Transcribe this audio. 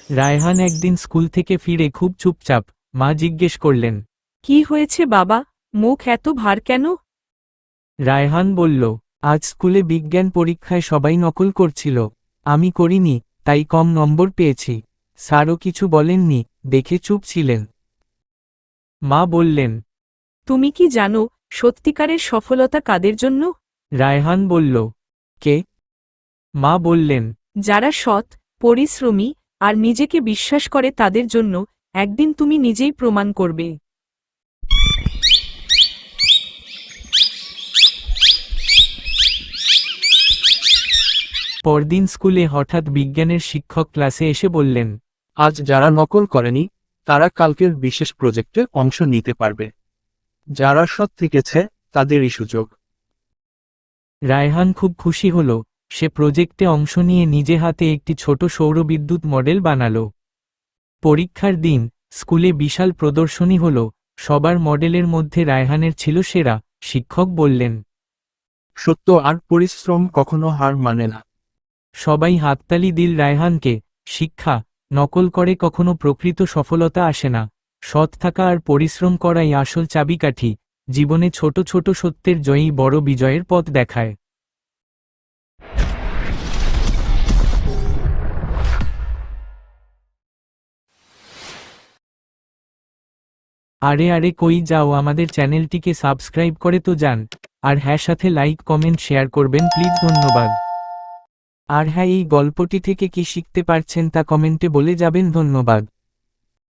রায়হান একদিন স্কুল থেকে ফিরে খুব চুপচাপ। মা জিজ্ঞেস করলেন, কি হয়েছে বাবা, মুখ এত ভার কেন? রায়হান বলল, আজ স্কুলে বিজ্ঞান পরীক্ষায় সবাই নকল করছিল। আমি করিনি, তাই কম নম্বর পেয়েছি। স্যারও কিছু বলেননি, দেখে চুপ ছিলেন। মা বললেন, তুমি কি জানো সত্যিকারের সফলতা কাদের জন্য? রায়হান বলল, কে? মা বললেন, যারা সৎ, পরিশ্রমী আর নিজেকে বিশ্বাস করে তাদের জন্য। একদিন তুমি নিজেই প্রমাণ করবে। পরদিন স্কুলে হঠাৎ বিজ্ঞানের শিক্ষক ক্লাসে এসে বললেন, আজ যারা নকল করেনি তারা কালকের বিশেষ প্রজেক্টে অংশ নিতে পারবে। যারা সৎ থেকেছে তাদেরই সুযোগ। রায়হান খুব খুশি হল। সে প্রজেক্টে অংশ নিয়ে নিজে হাতে একটি ছোট সৌরবিদ্যুৎ মডেল বানালো। পরীক্ষার দিন স্কুলে বিশাল প্রদর্শনী হল। সবার মডেলের মধ্যে রায়হানের ছিল সেরা। শিক্ষক বললেন, সত্য আর পরিশ্রম কখনো হার মানে না। সবাই হাততালি দিল রায়হানকে। শিক্ষা, নকল করে কখনো প্রকৃত সফলতা আসে না। সৎ থাকা আর পরিশ্রম করাই আসল চাবিকাঠি। জীবনে ছোট ছোট সত্যের জয়ই বড় বিজয়ের পথ দেখায়। আরে আরে কই যাও, আমাদের চ্যানেলটিকে সাবস্ক্রাইব করে তো যান। আর হ্যাঁ, সাথে লাইক কমেন্ট শেয়ার করবেন প্লিজ, ধন্যবাদ। আর হ্যাঁ, এই গল্পটি থেকে কি শিখতে পারছেন তা কমেন্টে বলে যাবেন, ধন্যবাদ।